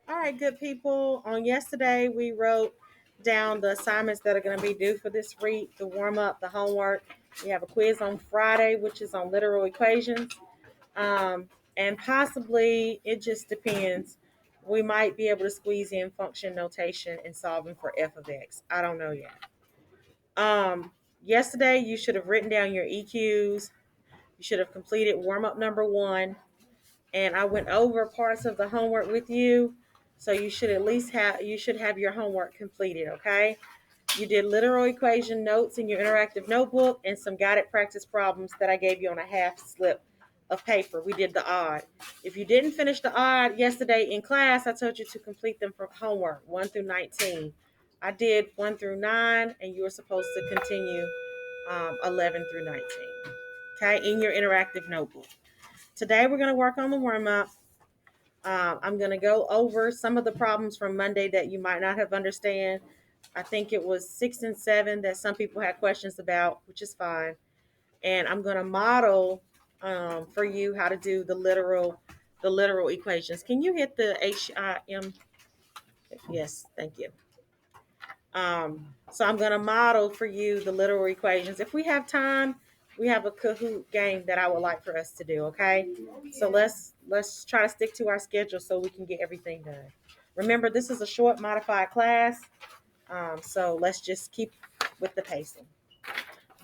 All right, good people. On yesterday, we wrote down the assignments that are going to be due for this week, the warm up, the homework. We have a quiz on Friday, which is on literal equations. And possibly, it just depends. We might be able to squeeze in function notation and solving for f of x. I don't know yet. Yesterday, you should have written down your EQs. You should have completed warm up number one, and I went over parts of the homework with you. So you should at least have your homework completed, okay? You did literal equation notes in your interactive notebook and some guided practice problems that I gave you on a half slip of paper. We did the odd. If you didn't finish the odd yesterday in class, I told you to complete them for homework 1 through 19. I did 1 through 9, and you were supposed to continue 11 through 19, okay, in your interactive notebook. Today we're going to work on the warm-up. I'm going to go over some of the problems from Monday that you might not have understand. I think it was 6 and 7 that some people had questions about, which is fine. And I'm going to model for you how to do the literal equations. Can you hit the HIM? Yes, thank you. So I'm going to model for you the literal equations. If we have time, we have a Kahoot game that I would like for us to do. Okay, so let's try to stick to our schedule so we can get everything done. Remember, this is a short modified class, so let's just keep with the pacing.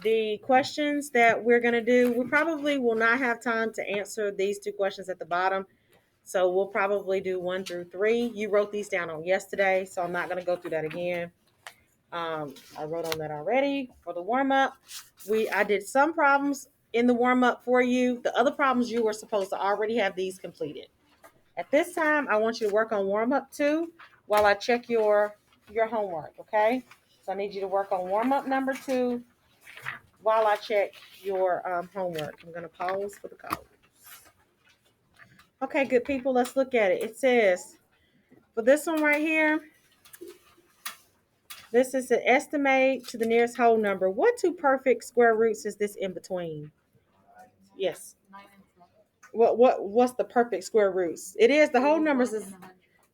The questions that we're going to do, we probably will not have time to answer these two questions at the bottom. So we'll probably do 1 through 3. You wrote these down on yesterday, so I'm not going to go through that again. I wrote on that already for the warm up. I did some problems in the warm up for you. The other problems you were supposed to already have these completed. At this time, I want you to work on warm up 2 while I check your homework. Okay, so I need you to work on warm up number 2 while I check your homework. I'm going to pause for the code. Okay, good people, let's look at it. It says for this one right here, this is an estimate to the nearest whole number. What two perfect square roots is this in between? Yes. What's the perfect square roots? It is the whole numbers is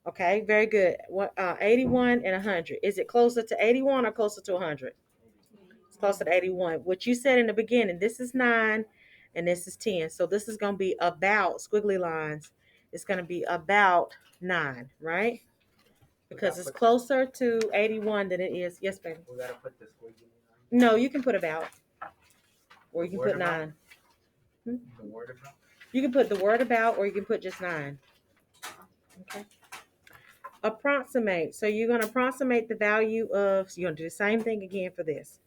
okay. Very good. 81 and 100. Is it closer to 81 or closer to 100? It's closer to 81. What you said in the beginning. This is 9, and this is 10. So this is going to be about squiggly lines. It's going to be about 9, right? Because it's closer to 81 than it is. Yes, baby. We gotta put the squiggly line. No, you can put about, or you can put 9. The word about. You can put the word about, or you can put just 9. Okay. Approximate. So you're going to approximate the value of. So you're going to do the same thing again for this.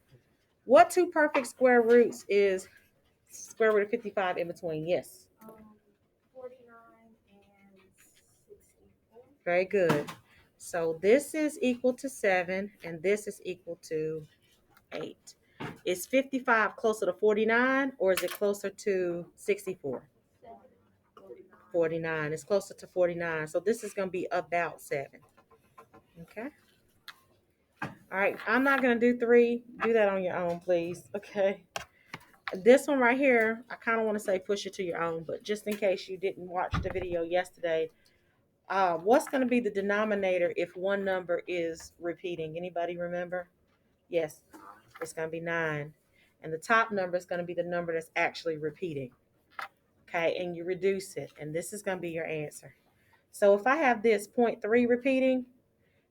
What two perfect square roots is square root of 55 in between? Yes. 49 and 64. Very good. So this is equal to 7, and this is equal to 8. Is 55 closer to 49, or is it closer to 64? 49. It's closer to 49. So this is going to be about 7. Okay. All right. I'm not going to do 3. Do that on your own, please. Okay. This one right here, I kind of want to say push it to your own, but just in case you didn't watch the video yesterday, what's going to be the denominator if one number is repeating? Anybody remember? Yes, it's going to be 9. And the top number is going to be the number that's actually repeating. Okay, and you reduce it, and this is going to be your answer. So if I have this 0.3 repeating,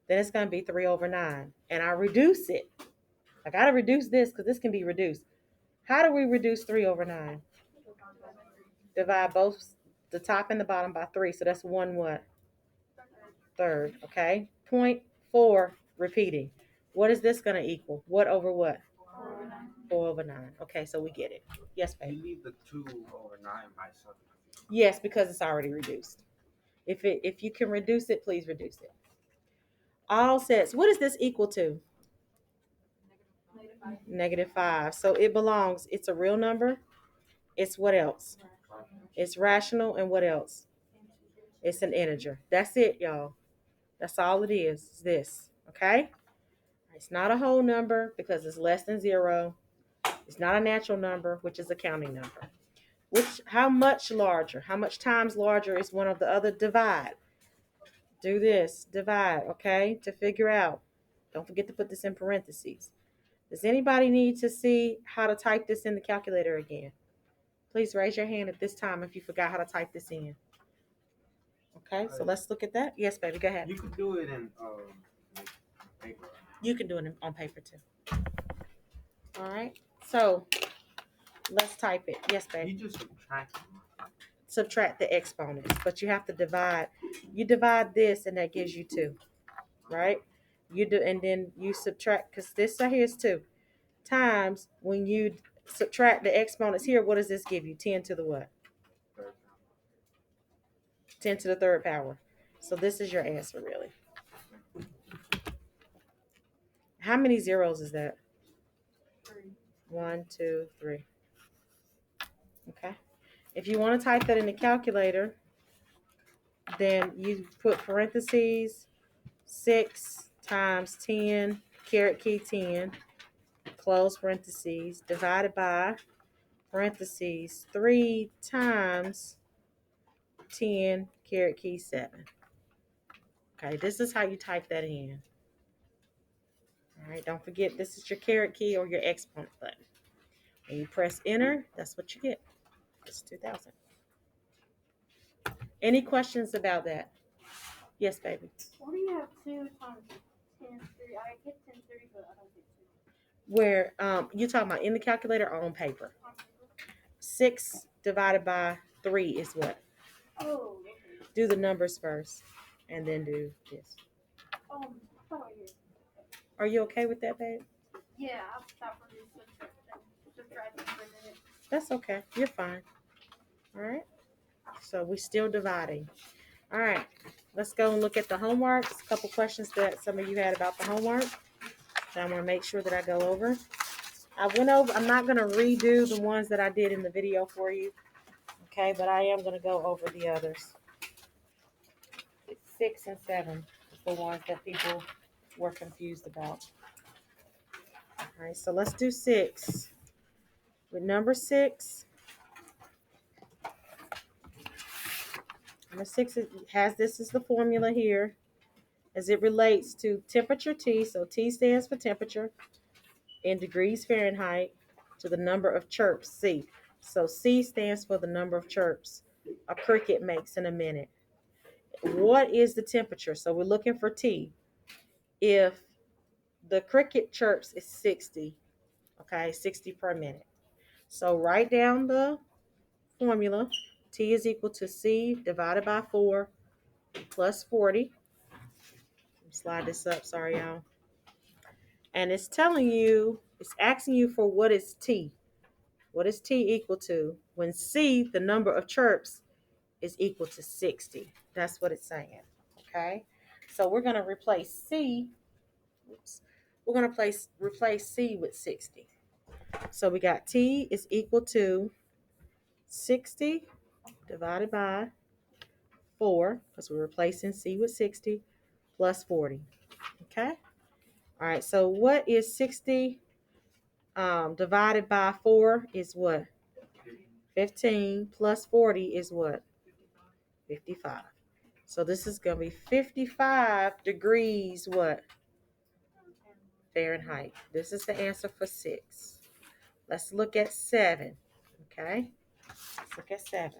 then it's going to be 3 over 9. And I reduce it. I got to reduce this because this can be reduced. How do we reduce 3 over 9? Divide both the top and the bottom by 3. So that's 1 what? Third. Okay. 0.4 repeating. What is this going to equal? What over what? 4 over 9. Okay, so we get it. Yes, babe. You leave the 2 over 9 by 7. Yes, because it's already reduced. If you can reduce it, please reduce it. All sets. What is this equal to? -5. So it belongs. It's a real number. It's what else? It's rational, and what else? It's an integer. That's it, y'all. That's all it is. It's this. Okay? It's not a whole number because it's less than 0. It's not a natural number, which is a counting number. How much larger? How much times larger is one of the other? Divide. do this, divide, okay, to figure out. Don't forget to put this in parentheses. Does anybody need to see how to type this in the calculator again? Please raise your hand at this time if you forgot how to type this in. Okay, so let's look at that. Yes, baby, go ahead. You can do it in paper. You can do it on paper too. All right, so let's type it. Yes, baby. You just Subtract the exponents, but you have to divide. You divide this, and that gives you 2, right? You do, and then you subtract, because this right here is 2 times. When you subtract the exponents here, what does this give you? 10 to the what? 10 to the third power. So this is your answer, really. How many zeros is that? 3. 1, 2, 3. Okay. If you want to type that in the calculator, then you put parentheses 6 times 10, caret key 10, close parentheses, divided by parentheses 3 times 10, caret key 7. Okay, this is how you type that in. All right, don't forget this is your caret key or your exponent button. When you press enter, that's what you get. It's 2000. Any questions about that? Yes, baby. What do you have 2 times 10 3? I get 10 3, but I don't get 2. Where you talking about in the calculator or on paper? 6 divided by 3 is what? Oh, okay. Do the numbers first, and then do this. I thought I did. Are you okay with that, babe? Yeah, I'll stop for this subtracting for a minute. That's okay. You're fine. All right. So we're still dividing. All right. Let's go and look at the homework. There's a couple questions that some of you had about the homework that I want to make sure that I go over. I went over. I'm not going to redo the ones that I did in the video for you. Okay, but I am going to go over the others. 6 and 7 is the ones that people were confused about. All right, so let's do 6. With number 6, number 6 has this as the formula here as it relates to temperature T. So T stands for temperature in degrees Fahrenheit to the number of chirps C. So C stands for the number of chirps a cricket makes in a minute. What is the temperature? So we're looking for T. If the cricket chirps is 60, okay, 60 per minute. So write down the formula. T is equal to C divided by 4 plus 40. Slide this up, sorry y'all. And it's telling you, it's asking you for what is T. What is T equal to? When C, the number of chirps, is equal to 60. That's what it's saying, okay? So we're going to replace C. We're going to replace C with 60. So we got T is equal to 60 divided by 4, because we're replacing C with 60, plus 40. Okay? All right, so what is 60 divided by 4 is what? 15 plus 40 is what? 55. So this is going to be 55 degrees what? Fahrenheit. This is the answer for 6. Let's look at 7. Okay? Let's look at 7.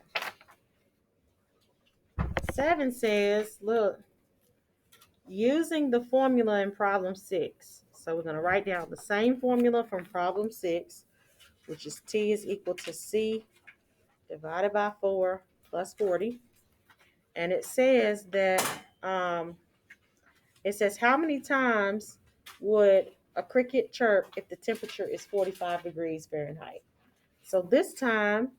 7 says, look, using the formula in problem 6. So we're going to write down the same formula from problem 6, which is T is equal to C divided by 4 plus 40. And it says that, how many times would a cricket chirp if the temperature is 45 degrees Fahrenheit? So this time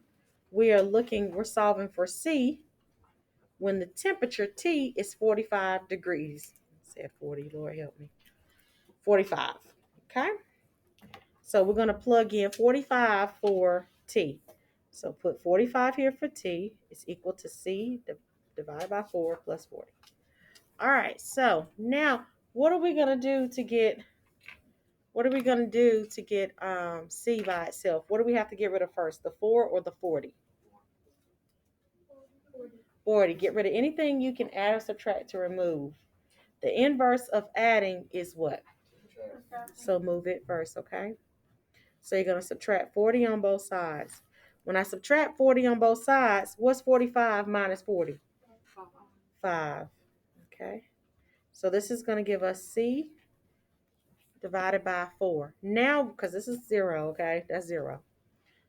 we're solving for C when the temperature T is 45 degrees. I said 40, Lord help me. 45, okay? So we're going to plug in 45 for T. So put 45 here for T. It's equal to C divided by 4 plus 40. All right, so now what are we going to do to get C by itself? What do we have to get rid of first, the 4 or the 40? 40. Get rid of anything you can add or subtract to remove. The inverse of adding is what? So move it first, okay? So you're going to subtract 40 on both sides. When I subtract 40 on both sides, what's 45 minus 40? 5. Okay. So this is going to give us C divided by 4. Now, because this is 0, okay? That's 0.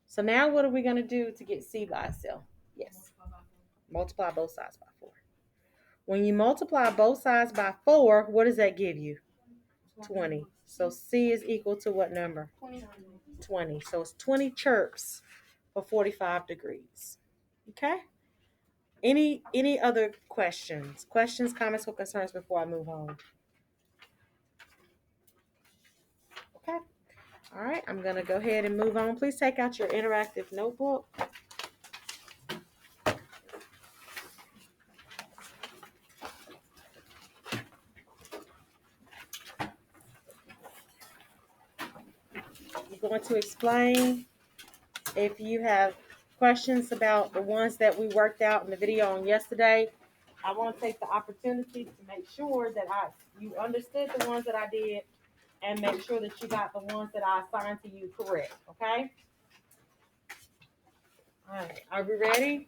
So now what are we going to do to get C by itself? Yes. Multiply both sides by 4. When you multiply both sides by 4, what does that give you? 20. So C is equal to what number? 20. So it's 20 chirps for 45 degrees. Okay? Any other questions? Questions, comments, or concerns before I move on? Okay. All right, I'm going to go ahead and move on. Please take out your interactive notebook. I'm going to explain. If you have questions about the ones that we worked out in the video on yesterday, I want to take the opportunity to make sure that you understood the ones that I did and make sure that you got the ones that I assigned to you correct, okay? All right, are we ready?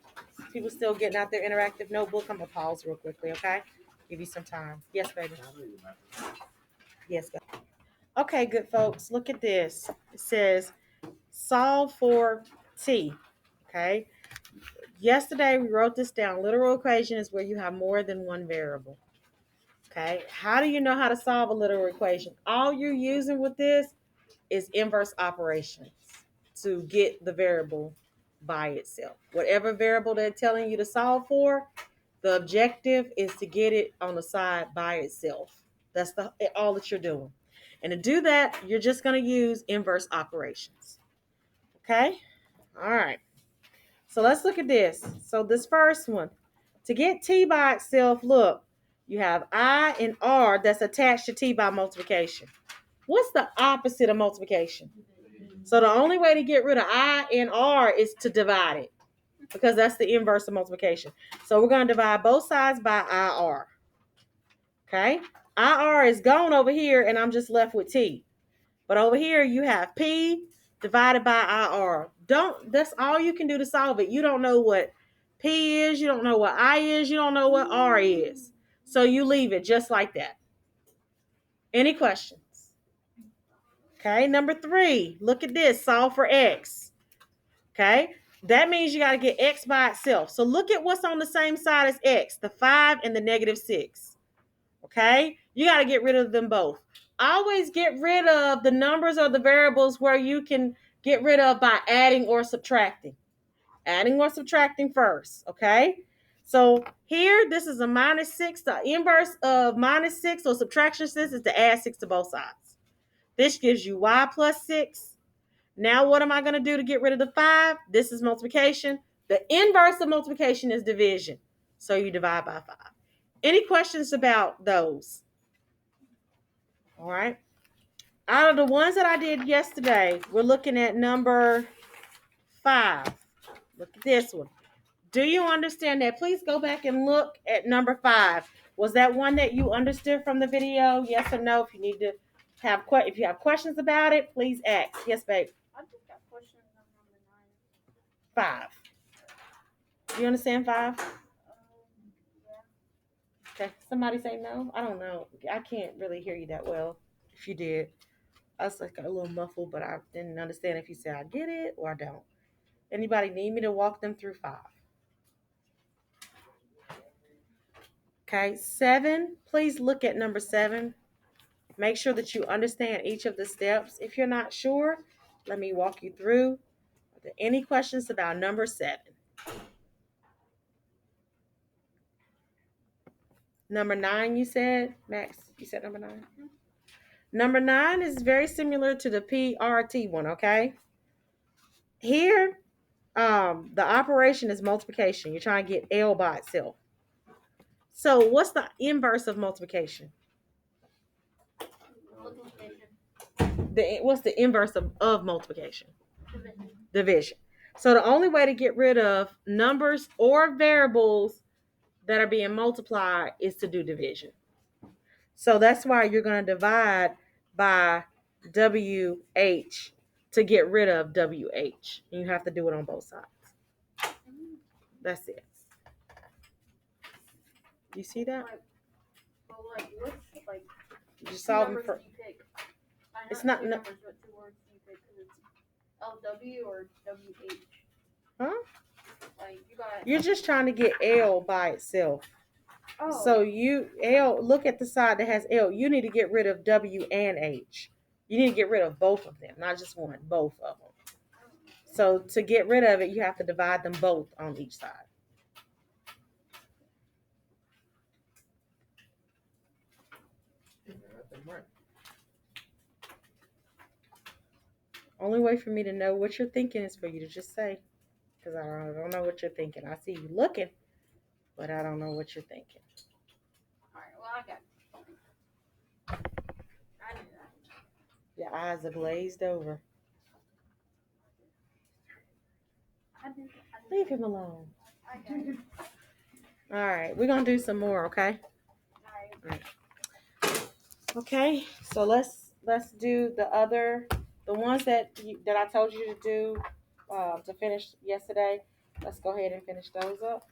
People still getting out their interactive notebook. I'm going to pause real quickly, okay? Give you some time. Yes, baby. Yes, baby. Okay, good folks, look at this. It says solve for T, okay? Yesterday, we wrote this down. Literal equation is where you have more than one variable. Okay. How do you know how to solve a literal equation? All you're using with this is inverse operations to get the variable by itself. Whatever variable they're telling you to solve for, the objective is to get it on the side by itself. That's all that you're doing. And to do that, you're just going to use inverse operations. Okay? All right. So let's look at this. So this first one, to get T by itself, look, you have I and R that's attached to T by multiplication. What's the opposite of multiplication? So the only way to get rid of I and R is to divide it because that's the inverse of multiplication. So we're going to divide both sides by IR. Okay? IR is gone over here and I'm just left with T. But over here you have P divided by IR. That's all you can do to solve it. You don't know what P is, you don't know what I is, you don't know what R is. So you leave it just like that. Any questions? Okay, number 3. Look at this. Solve for X. Okay, that means you got to get X by itself. So look at what's on the same side as X, the 5 and the -6. Okay, you got to get rid of them both. Always get rid of the numbers or the variables where you can get rid of by adding or subtracting. Adding or subtracting first, okay? So here, this is a -6. The inverse of -6 or subtraction 6 is to add 6 to both sides. This gives you y plus 6. Now what am I going to do to get rid of the 5? This is multiplication. The inverse of multiplication is division. So you divide by 5. Any questions about those? All right. Out of the ones that I did yesterday, we're looking at number 5. Look at this one. Do you understand that? Please go back and look at number 5. Was that one that you understood from the video? Yes or no? If you need to if you have questions about it, please ask. Yes, babe. I just got questions on number 5. Do you understand 5? yeah. Okay. Somebody say no? I don't know. I can't really hear you that well. If you did. I was like a little muffled, but I didn't understand if you said I get it or I don't. Anybody need me to walk them through 5? Okay, 7. Please look at number 7. Make sure that you understand each of the steps. If you're not sure, let me walk you through. Are there any questions about number 7? Number 9, you said? Max, you said number 9? Mm-hmm. Number 9 is very similar to the PRT one, okay? Here, the operation is multiplication. You're trying to get L by itself. So what's the inverse of multiplication? What's the inverse of multiplication? Division. So the only way to get rid of numbers or variables that are being multiplied is to do division. So that's why you're going to divide by WH to get rid of WH. And you have to do it on both sides. That's it. You see that? But like, what's like? You're solving numbers for. do you pick? It's not two no. numbers, but 2 words do you pick? Because it's LW or WH. Huh? Like you got. You're just trying to get L by itself. Oh. So you L, look at the side that has L. You need to get rid of W and H. You need to get rid of both of them, not just one, both of them. So to get rid of it, you have to divide them both on each side. Only way for me to know what you're thinking is for you to just say, because I don't know what you're thinking. I see you looking, but I don't know what you're thinking. All right. Well, I got. I knew that. Your eyes are glazed over. Leave him alone. I got it. All right, we're gonna do some more, okay? All right. Okay, so let's do the ones that I told you to do to finish yesterday. Let's go ahead and finish those up.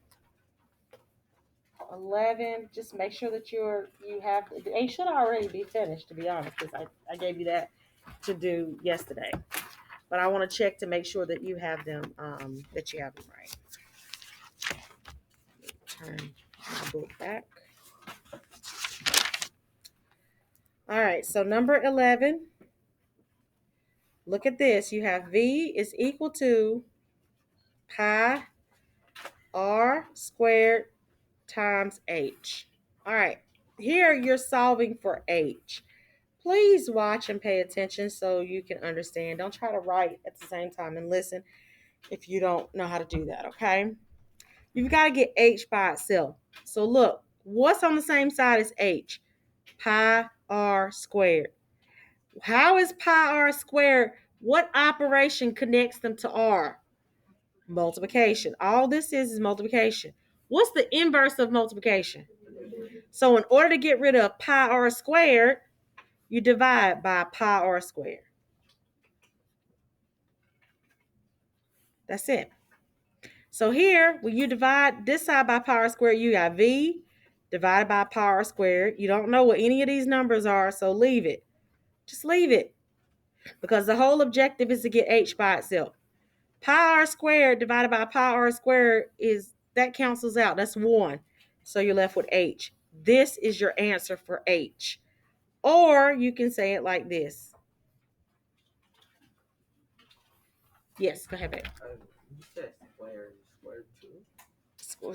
11. Just make sure that you have. They should already be finished, to be honest, because I gave you that to do yesterday. But I want to check to make sure that you have them that you have them right. Turn my book back. All right, so number 11. Look at this. You have V is equal to pi r squared times h. All right, here you're solving for h. Please watch and pay attention so you can understand. Don't try to write at the same time and listen if you don't know how to do that, okay? You've got to get h by itself. So look, what's on the same side as h? Pi r squared. How is pi r squared? What operation connects them to r? Multiplication. All this is multiplication. What's the inverse of multiplication? So in order to get rid of pi r squared, you divide by pi r squared. That's it. So here, when you divide this side by pi r squared, you got v divided by pi r squared. You don't know what any of these numbers are, so leave it. Just leave it. Because the whole objective is to get h by itself. Pi r squared divided by pi r squared that cancels out. That's 1. So you're left with h. This is your answer for h. Or you can say it like this. Yes, go ahead, babe. You said square too?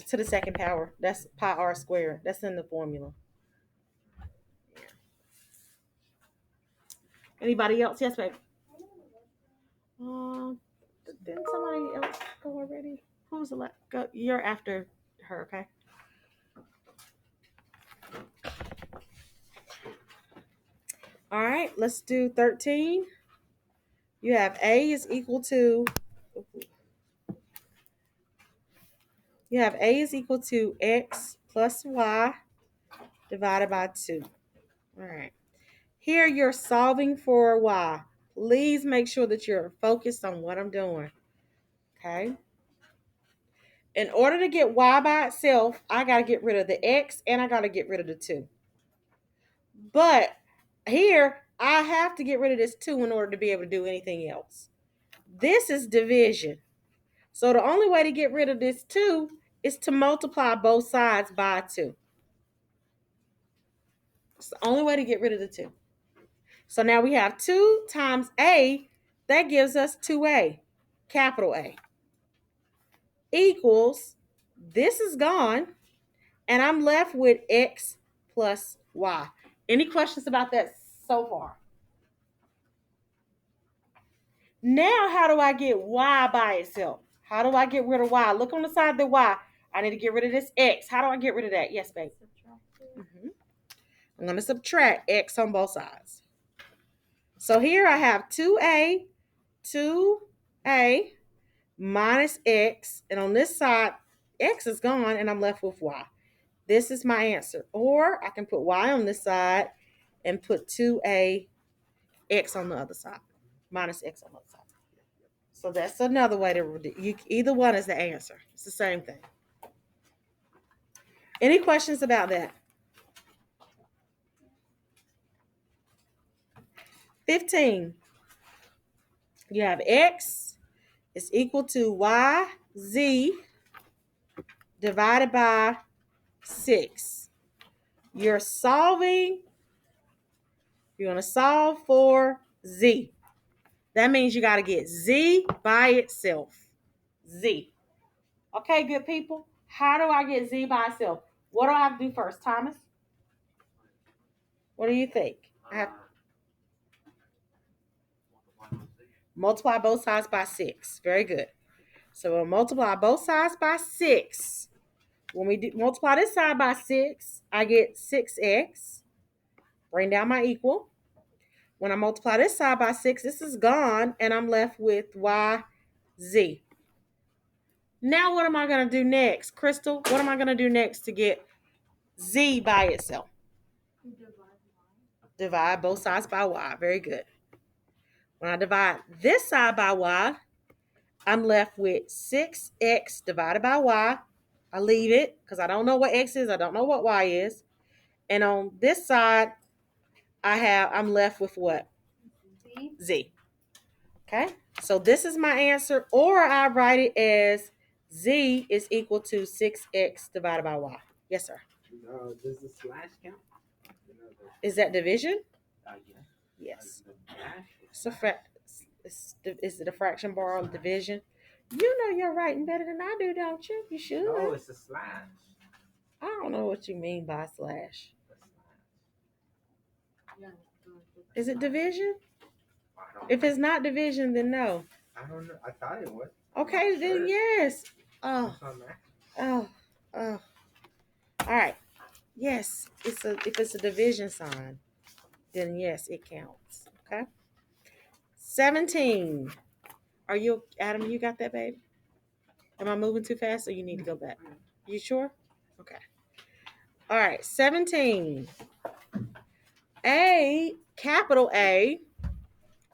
To the second power. That's pi r squared. That's in the formula. Yeah. Anybody else? Yes, babe. Didn't somebody else go already? Who was the last? Go. You're after her, okay? All right, let's do 13. You have A is equal to X plus Y divided by 2. All right. Here you're solving for Y. Please make sure that you're focused on what I'm doing. Okay. In order to get Y by itself, I got to get rid of the X and I got to get rid of the 2. But here, I have to get rid of this 2 in order to be able to do anything else. This is division. So the only way to get rid of this 2 is to multiply both sides by 2. It's the only way to get rid of the 2. So now we have 2 times A. That gives us 2A, capital A, equals, this is gone, and I'm left with X plus Y. Any questions about that so far? Now, how do I get Y by itself? How do I get rid of Y? Look on the side of the Y. I need to get rid of this X. How do I get rid of that? Yes, babe. I'm going to subtract X on both sides. So here I have 2A minus X. And on this side, X is gone and I'm left with Y. This is my answer. Or I can put y on this side and put 2a x on the other side. Minus x on the other side. So that's another way to either one is the answer. It's the same thing. Any questions about that? 15. You have x is equal to yz divided by 6. You're going to solve for z. That means you got to get z by itself. Z. Okay, good people. How do I get z by itself? What do I have to do first, Thomas? What do you think? I have multiply both sides by 6. Very good. So we'll multiply both sides by 6. When we multiply this side by 6, I get 6x. Bring down my equal. When I multiply this side by 6, this is gone, and I'm left with yz. Now what am I going to do next? Crystal, what am I going to do next to get z by itself? Divide both sides by y. Very good. When I divide this side by y, I'm left with 6x divided by y. I leave it because I don't know what x is. I don't know what y is. And on this side, I'm left with what? Z. Okay. So this is my answer. Or I write it as z is equal to 6x divided by y. Yes, sir. Does the slash count? Is that division? Yeah. Yes. The dash? Is it a fraction bar on division? You know you're writing better than I do, don't you? You should. No, it's a slash. I don't know what you mean by slash. Is it division? If it's not division, then no. I don't know. I thought it was. Okay, then yes. Oh. All right. Yes, if it's a division sign, then yes, it counts. Okay. 17. Are you, Adam? You got that, baby? Am I moving too fast, or you need to go back? You sure? Okay. All right. 17. Capital A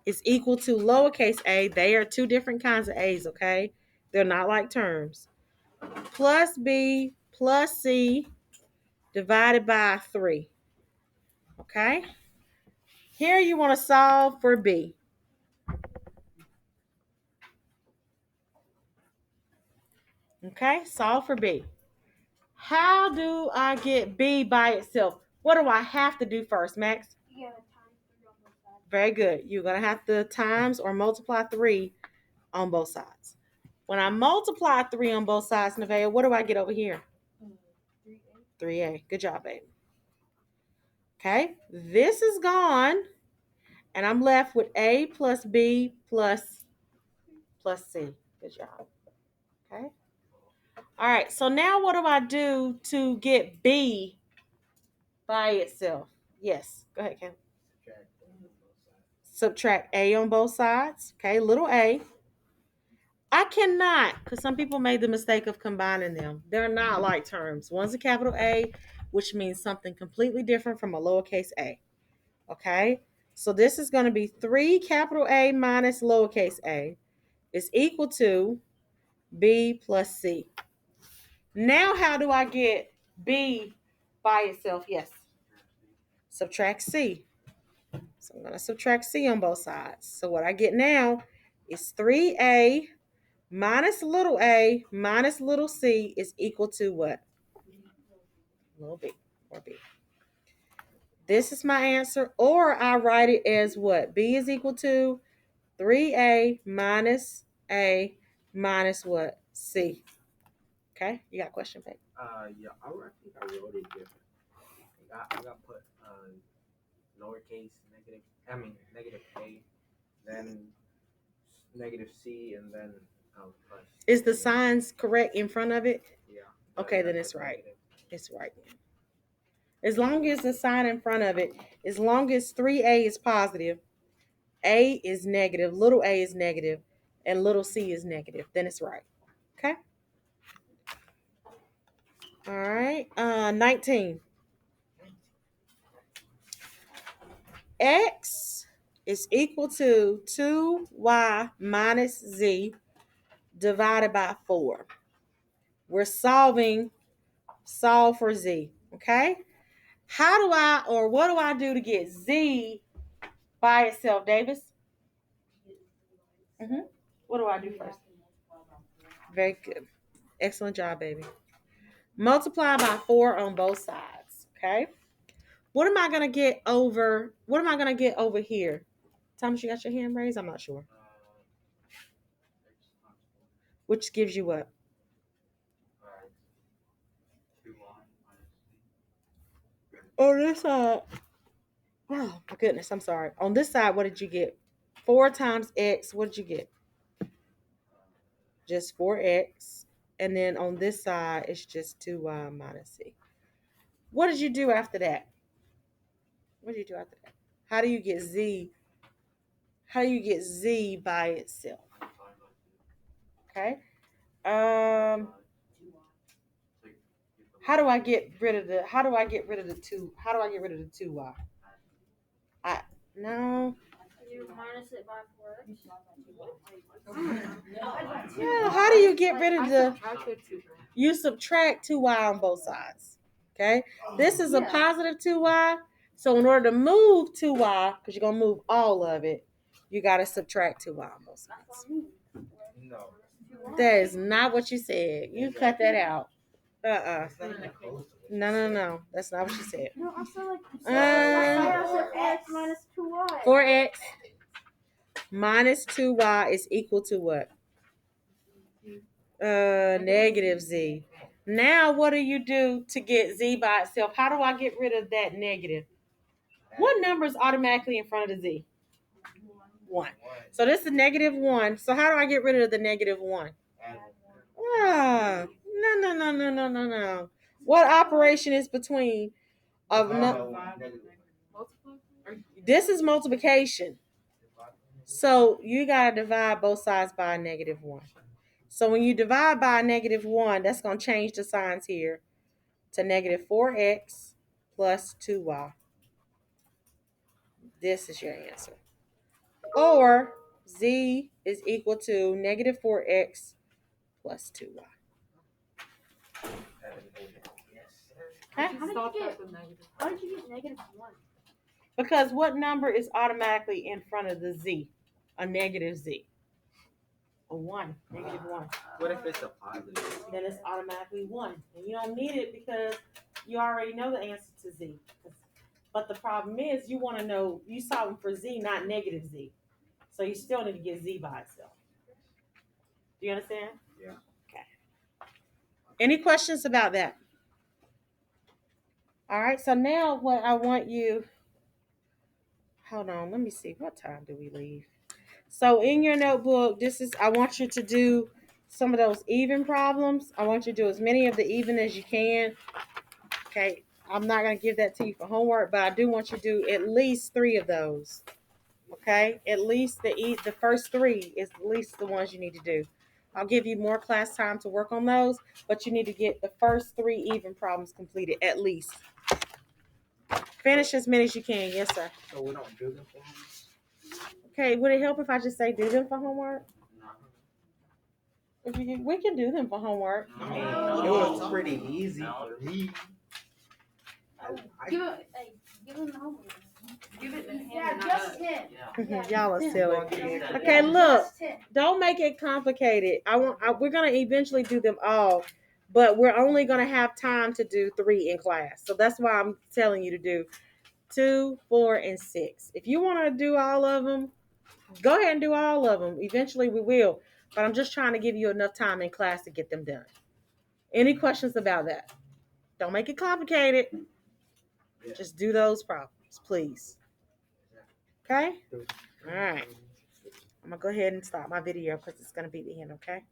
is equal to lowercase a. They are two different kinds of A's, okay? They're not like terms. Plus B plus C divided by 3. Okay? Here you want to solve for B. Okay? Solve for B. How do I get B by itself? What do I have to do first, Max? You gotta times 3 on both sides. Very good. You're going to have to times or multiply 3 on both sides. When I multiply 3 on both sides, Nevaeh, what do I get over here? 3A. 3A. Good job, babe. Okay, this is gone, and I'm left with A plus B plus C. Good job. Okay. All right, so now what do I do to get B by itself? Yes, go ahead, Ken. Subtract A on both sides. Okay, little a. I cannot, because some people made the mistake of combining them. They're not like terms. One's a capital A, which means something completely different from a lowercase a. Okay, so this is going to be 3 capital A minus lowercase a is equal to B plus C. Now, how do I get B by itself? Yes. Subtract C. So I'm going to subtract C on both sides. So what I get now is 3A minus little a minus little c is equal to what? Little b or b. This is my answer, or I write it as what? B is equal to 3a minus what? C. Okay, you got a question, babe? Yeah, I think I wrote it different. I got put lowercase negative a, then negative c, and then plus. Is the signs correct in front of it? Yeah. Okay, then it's right. It's right. As long as the sign in front of it, as long as 3a is positive, a is negative, little a is negative, and little c is negative, then it's right. Okay? All right. 19. X is equal to 2y minus z divided by 4. We're solve for z. Okay. How do I, or what do I do to get z by itself, Davis? What do I do first? Very good. Excellent job, baby. Multiply by 4 on both sides. Okay. What am I gonna get over? What am I gonna get over here? Thomas, you got your hand raised? I'm not sure. Which gives you what? On this side. Oh my goodness, I'm sorry. On this side, what did you get? 4 times x. What did you get? Just 4x. And then on this side, it's just 2y minus c. What did you do after that? What did you do after that? How do you get z? How do you get z by itself? Okay. How do I get rid of the 2? How do I get rid of the 2y? No. You minus it by 4x. Yeah, how do you get rid of the? You subtract 2y on both sides. Okay. This is a positive 2y. So in order to move 2y, because you're gonna move all of it, you gotta subtract 2y on both sides. No. That is not what you said. You cut that out. No. That's not what you said. No, I said like I said 4x minus 2y. 4x minus 2y is equal to what? Negative z. Now what do you do to get z by itself? How do I get rid of that negative? What number is automatically in front of the z? 1. So this is negative 1. So how do I get rid of the negative 1? No. What operation is between of this is multiplication. So you gotta divide both sides by a negative 1. So when you divide by a negative 1, that's gonna change the signs here to negative 4x plus 2y. This is your answer. Or z is equal to negative 4x plus 2y. How did you get negative 1? Because what number is automatically in front of the z? A negative z. A 1. Negative 1. What if it's a positive? Then it's automatically 1. And you don't need it because you already know the answer to z. But the problem is you want to know, you solving for z, not negative z. So you still need to get z by itself. Do you understand? Yeah. Okay. Any questions about that? All right. So now what I want you, hold on. Let me see. What time do we leave? So in your notebook, I want you to do some of those even problems. I want you to do as many of the even as you can. Okay. I'm not going to give that to you for homework, but I do want you to do at least 3 of those. Okay. At least the first 3 is at least the ones you need to do. I'll give you more class time to work on those, but you need to get the first 3 even problems completed at least. Finish as many as you can. Yes, sir. So we don't do them for homework? Okay. Would it help if I just say do them for homework? No. We can do them for homework. I mean, it was pretty easy for me. Give him the homework. Give it to him. Yeah, just 10. Y'all are silly. Okay, look. Don't make it complicated. We're gonna eventually do them all, but we're only gonna have time to do 3 in class. So that's why I'm telling you to do 2, 4, and 6. If you want to do all of them, go ahead and do all of them. Eventually we will, but I'm just trying to give you enough time in class to get them done. Any questions about that? Don't make it complicated. Just do those problems, please. Okay? All right. I'm going to go ahead and stop my video because it's going to be the end, okay?